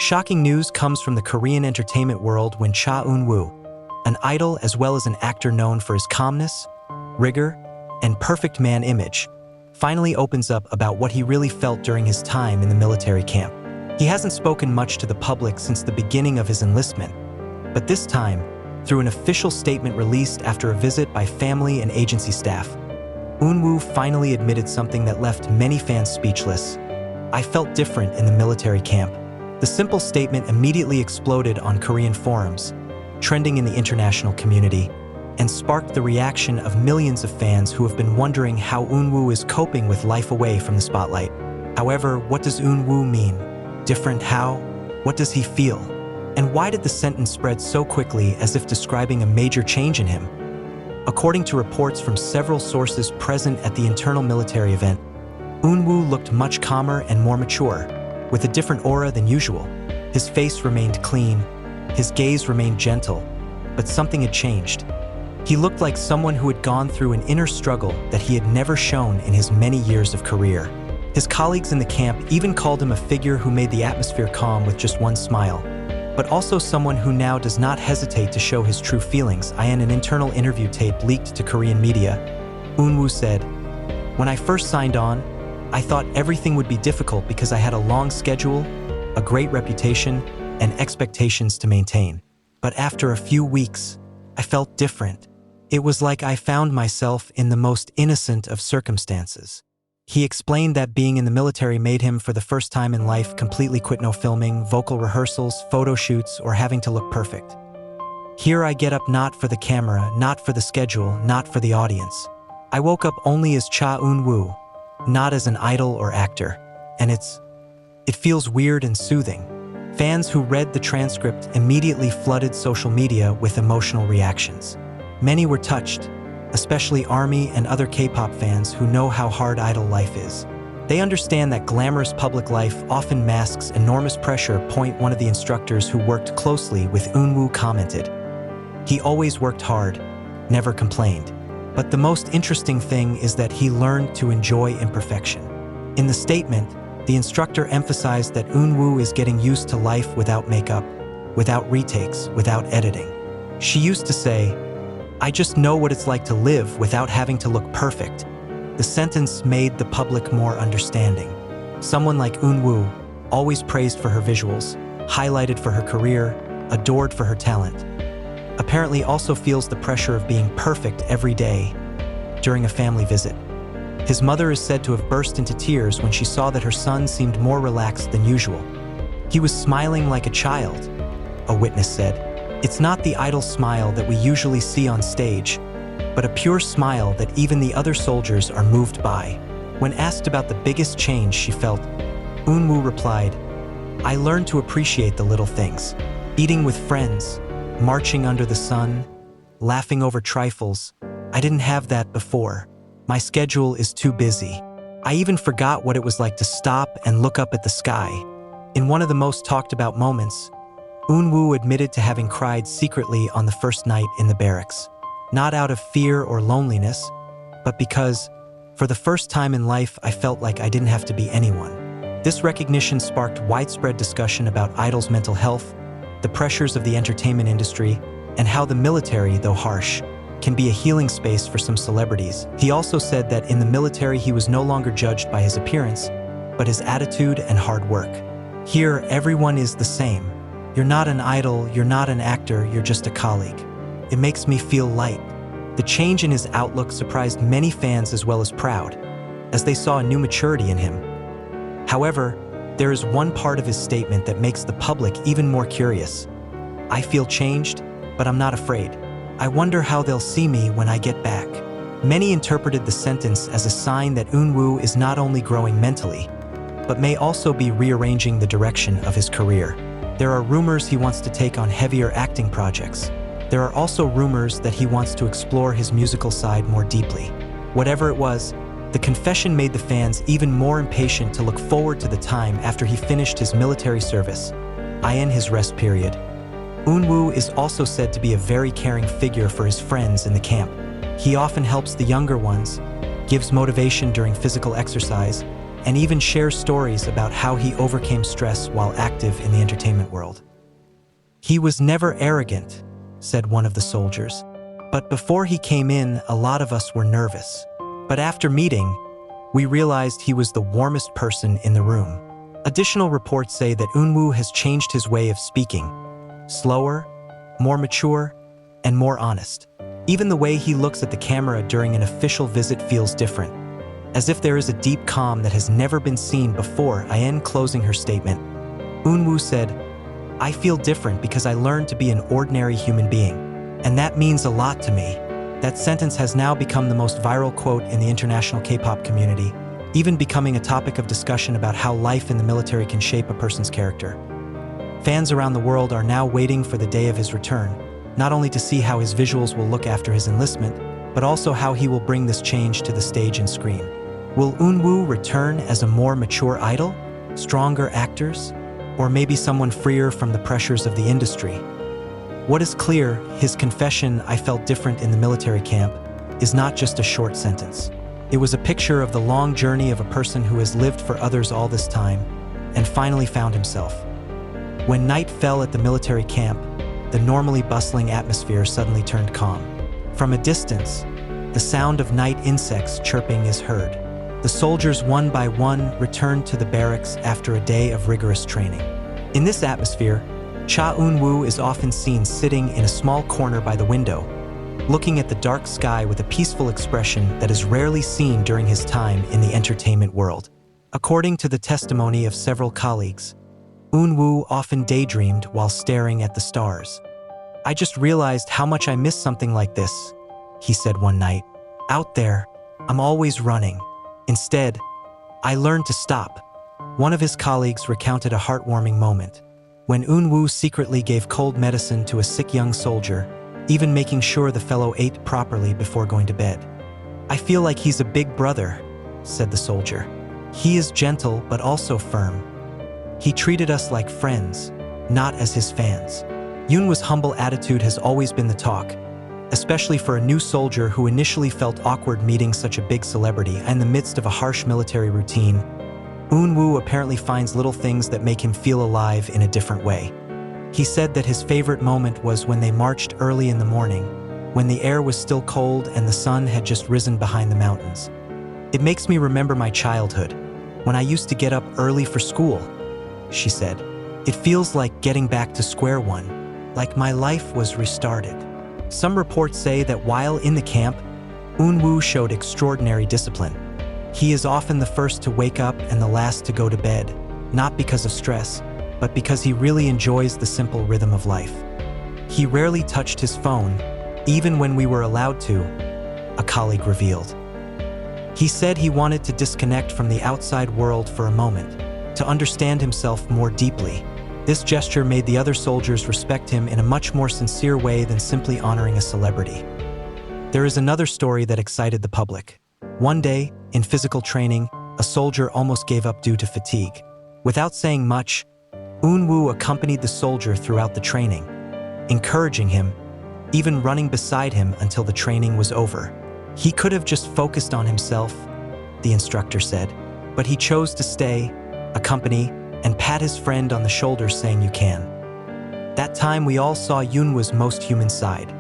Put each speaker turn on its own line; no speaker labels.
Shocking news comes from the Korean entertainment world when Eunwoo, an idol as well as an actor known for his calmness, rigor, and perfect man image, finally opens up about what he really felt during his time in the military camp. He hasn't spoken much to the public since the beginning of his enlistment, but this time, through an official statement released after a visit by family and agency staff, Eunwoo finally admitted something that left many fans speechless. "I felt different in the military camp." The simple statement immediately exploded on Korean forums, trending in the international community, and sparked the reaction of millions of fans who have been wondering how Eunwoo is coping with life away from the spotlight. However, what does Eunwoo mean? Different how? What does he feel? And why did the sentence spread so quickly as if describing a major change in him? According to reports from several sources present at the internal military event, Eunwoo looked much calmer and more mature, with a different aura than usual. His face remained clean, his gaze remained gentle, but something had changed. He looked like someone who had gone through an inner struggle that he had never shown in his many years of career. His colleagues in the camp even called him a figure who made the atmosphere calm with just one smile, but also someone who now does not hesitate to show his true feelings. In an internal interview tape leaked to Korean media, Eunwoo said, "When I first signed on, I thought everything would be difficult because I had a long schedule, a great reputation, and expectations to maintain. But after a few weeks, I felt different. It was like I found myself in the most innocent of circumstances." He explained that being in the military made him, for the first time in life, completely quit no filming, vocal rehearsals, photo shoots, or having to look perfect. "Here I get up not for the camera, not for the schedule, not for the audience. I woke up only as Eunwoo, not as an idol or actor, and it feels weird and soothing." Fans who read the transcript immediately flooded social media with emotional reactions. Many were touched, especially ARMY and other K-pop fans who know how hard idol life is. They understand that glamorous public life often masks enormous pressure. One of the instructors who worked closely with Eunwoo commented, "He always worked hard, never complained. But the most interesting thing is that he learned to enjoy imperfection." In the statement, the instructor emphasized that Eunwoo is getting used to life without makeup, without retakes, without editing. She used to say, "I just know what it's like to live without having to look perfect." The sentence made the public more understanding. Someone like Eunwoo, always praised for her visuals, highlighted for her career, adored for her talent, apparently also feels the pressure of being perfect every day. During a family visit, his mother is said to have burst into tears when she saw that her son seemed more relaxed than usual. "He was smiling like a child," a witness said. "It's not the idle smile that we usually see on stage, but a pure smile that even the other soldiers are moved by." When asked about the biggest change she felt, Eunwoo replied, "I learned to appreciate the little things. Eating with friends, marching under the sun, laughing over trifles. I didn't have that before. My schedule is too busy. I even forgot what it was like to stop and look up at the sky." In one of the most talked about moments, Eunwoo admitted to having cried secretly on the first night in the barracks. Not out of fear or loneliness, but because, for the first time in life, I felt like I didn't have to be anyone. This recognition sparked widespread discussion about idols' mental health, the pressures of the entertainment industry, and how the military, though harsh, can be a healing space for some celebrities. He also said that in the military he was no longer judged by his appearance, but his attitude and hard work. "Here, everyone is the same. You're not an idol, you're not an actor, you're just a colleague. It makes me feel light." The change in his outlook surprised many fans as well as proud, as they saw a new maturity in him. However, there is one part of his statement that makes the public even more curious. "I feel changed, but I'm not afraid. I wonder how they'll see me when I get back." Many interpreted the sentence as a sign that Eunwoo is not only growing mentally, but may also be rearranging the direction of his career. There are rumors he wants to take on heavier acting projects. There are also rumors that he wants to explore his musical side more deeply. Whatever it was, the confession made the fans even more impatient to look forward to the time after he finished his military service, in his rest period. Eunwoo is also said to be a very caring figure for his friends in the camp. He often helps the younger ones, gives motivation during physical exercise, and even shares stories about how he overcame stress while active in the entertainment world. "He was never arrogant," said one of the soldiers. "But before he came in, a lot of us were nervous. But after meeting, we realized he was the warmest person in the room." Additional reports say that Eunwoo has changed his way of speaking, slower, more mature, and more honest. Even the way he looks at the camera during an official visit feels different, as if there is a deep calm that has never been seen before. Closing her statement, Eunwoo said, "I feel different because I learned to be an ordinary human being, and that means a lot to me." That sentence has now become the most viral quote in the international K-pop community, even becoming a topic of discussion about how life in the military can shape a person's character. Fans around the world are now waiting for the day of his return, not only to see how his visuals will look after his enlistment, but also how he will bring this change to the stage and screen. Will Eunwoo return as a more mature idol, stronger actors, or maybe someone freer from the pressures of the industry? What is clear, his confession, "I felt different in the military camp," is not just a short sentence. It was a picture of the long journey of a person who has lived for others all this time and finally found himself. When night fell at the military camp, the normally bustling atmosphere suddenly turned calm. From a distance, the sound of night insects chirping is heard. The soldiers one by one returned to the barracks after a day of rigorous training. In this atmosphere, Cha Eunwoo is often seen sitting in a small corner by the window, looking at the dark sky with a peaceful expression that is rarely seen during his time in the entertainment world. According to the testimony of several colleagues, Eunwoo often daydreamed while staring at the stars. "I just realized how much I missed something like this," he said one night. "Out there, I'm always running. Instead, I learned to stop." One of his colleagues recounted a heartwarming moment when Eunwoo secretly gave cold medicine to a sick young soldier, even making sure the fellow ate properly before going to bed. "I feel like he's a big brother," said the soldier. "He is gentle but also firm. He treated us like friends, not as his fans." Eunwoo's humble attitude has always been the talk, especially for a new soldier who initially felt awkward meeting such a big celebrity in the midst of a harsh military routine. Eunwoo apparently finds little things that make him feel alive in a different way. He said that his favorite moment was when they marched early in the morning, when the air was still cold and the sun had just risen behind the mountains. "It makes me remember my childhood, when I used to get up early for school," she said. "It feels like getting back to square one, like my life was restarted." Some reports say that while in the camp, Eunwoo showed extraordinary discipline. He is often the first to wake up and the last to go to bed, not because of stress, but because he really enjoys the simple rhythm of life. He rarely touched his phone, even when we were allowed to, a colleague revealed. He said he wanted to disconnect from the outside world for a moment, to understand himself more deeply. This gesture made the other soldiers respect him in a much more sincere way than simply honoring a celebrity. There is another story that excited the public. One day, in physical training, a soldier almost gave up due to fatigue. Without saying much, Eunwoo accompanied the soldier throughout the training, encouraging him, even running beside him until the training was over. He could have just focused on himself, the instructor said, but he chose to stay, accompany, and pat his friend on the shoulder saying, "You can." That time we all saw Eunwoo's most human side.